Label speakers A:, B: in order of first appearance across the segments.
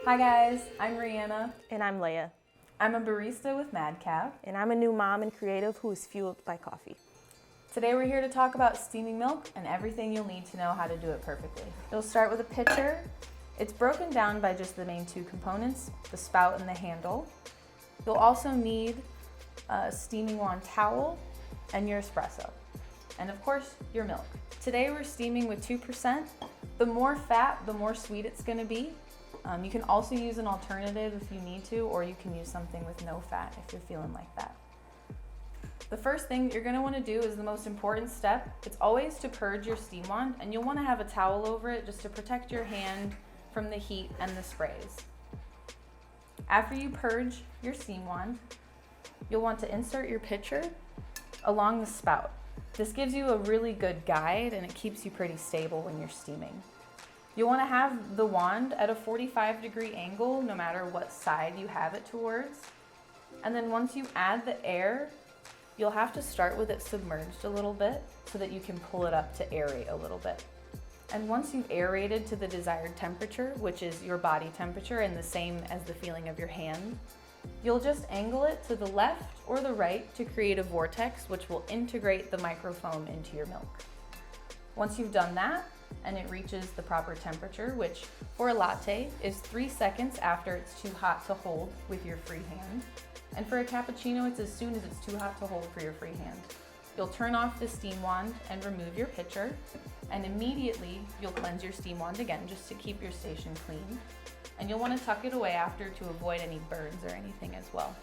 A: Hi guys, I'm Rihanna.
B: And I'm Leia.
A: I'm a barista with Madcap.
B: And I'm a new mom and creative who is fueled by coffee.
A: Today we're here to talk about steaming milk and everything you'll need to know how to do it perfectly. You'll start with a pitcher. It's broken down by just the main two components, the spout and the handle. You'll also need a steaming wand towel and your espresso. And of course, your milk. Today we're steaming with 2%. The more fat, the more sweet it's gonna be. You can also use an alternative if you need to, or you can use something with no fat if you're feeling like that. The first thing that you're gonna wanna do is the most important step. It's always to purge your steam wand, and you'll wanna have a towel over it just to protect your hand from the heat and the sprays. After you purge your steam wand, you'll want to insert your pitcher along the spout. This gives you a really good guide and it keeps you pretty stable when you're steaming. You'll want to have the wand at a 45-degree angle no matter what side you have it towards. And then once you add the air, you'll have to start with it submerged a little bit so that you can pull it up to aerate a little bit. And once you've aerated to the desired temperature, which is your body temperature and the same as the feeling of your hand, you'll just angle it to the left or the right to create a vortex, which will integrate the microfoam into your milk. Once you've done that, and it reaches the proper temperature, which for a latte is 3 seconds after it's too hot to hold with your free hand. And for a cappuccino, it's as soon as it's too hot to hold for your free hand. You'll turn off the steam wand and remove your pitcher, and immediately you'll cleanse your steam wand again just to keep your station clean. And you'll want to tuck it away after to avoid any burns or anything as well.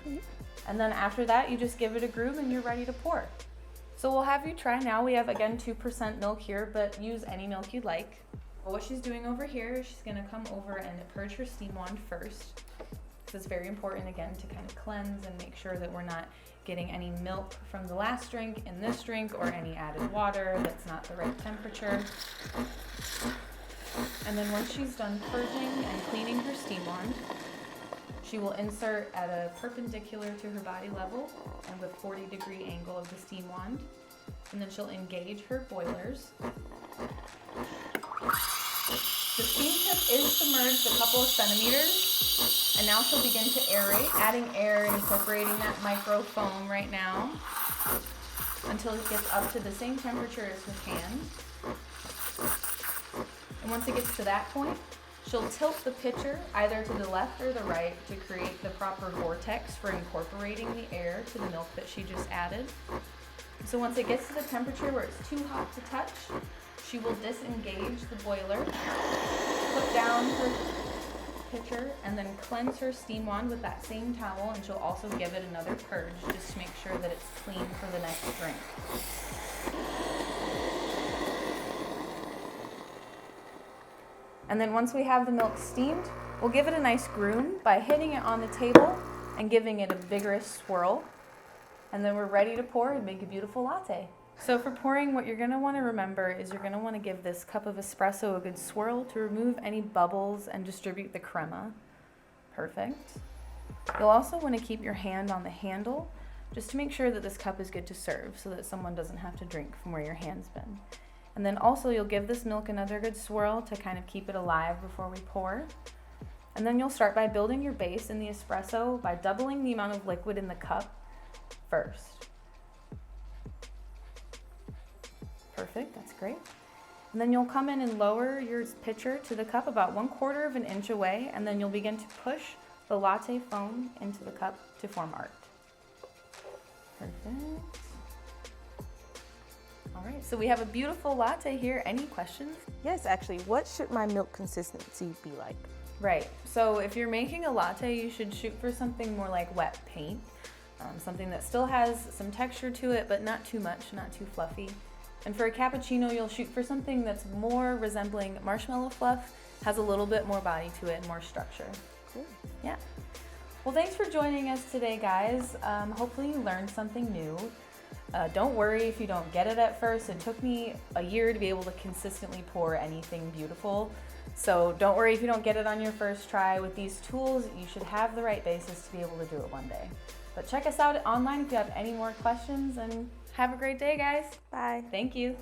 B: Sweet.
A: And then after that, you just give it a groove and you're ready to pour. So we'll have you try now. We have, again, 2% milk here, but use any milk you'd like. But what she's doing over here is she's gonna come over and purge her steam wand first. This is very important, again, to kind of cleanse and make sure that we're not getting any milk from the last drink in this drink or any added water that's not the right temperature. And then once she's done purging and cleaning her steam wand, she will insert at a perpendicular to her body level and with 40-degree angle of the steam wand. And then she'll engage her boilers. The steam tip is submerged a couple of centimeters, and now she'll begin to aerate, adding air and incorporating that micro foam right now until it gets up to the same temperature as her hand. And once it gets to that point, she'll tilt the pitcher either to the left or the right to create the proper vortex for incorporating the air to the milk that she just added. So once it gets to the temperature where it's too hot to touch, she will disengage the boiler, put down her pitcher, and then cleanse her steam wand with that same towel, and she'll also give it another purge just to make sure that it's clean for the next drink. And then once we have the milk steamed, we'll give it a nice groom by hitting it on the table and giving it a vigorous swirl. And then we're ready to pour and make a beautiful latte. So for pouring, what you're gonna wanna remember is you're gonna wanna give this cup of espresso a good swirl to remove any bubbles and distribute the crema. Perfect. You'll also wanna keep your hand on the handle just to make sure that this cup is good to serve so that someone doesn't have to drink from where your hand's been. And then also you'll give this milk another good swirl to kind of keep it alive before we pour. And then you'll start by building your base in the espresso by doubling the amount of liquid in the cup first. Perfect, that's great. And then you'll come in and lower your pitcher to the cup about 1/4 of an inch away, and then you'll begin to push the latte foam into the cup to form art. Perfect. All right, so we have a beautiful latte here. Any questions?
B: Yes, actually, what should my milk consistency be like?
A: Right, so if you're making a latte, you should shoot for something more like wet paint. Something that still has some texture to it, but not too much, not too fluffy. And for a cappuccino, you'll shoot for something that's more resembling marshmallow fluff, has a little bit more body to it and more structure.
B: Cool.
A: Yeah. Well, thanks for joining us today, guys. Hopefully you learned something new. Don't worry if you don't get it at first. It took me a year to be able to consistently pour anything beautiful. So don't worry if you don't get it on your first try. With these tools, you should have the right basis to be able to do it one day. But check us out online if you have any more questions, and have a great day, guys.
B: Bye.
A: Thank you.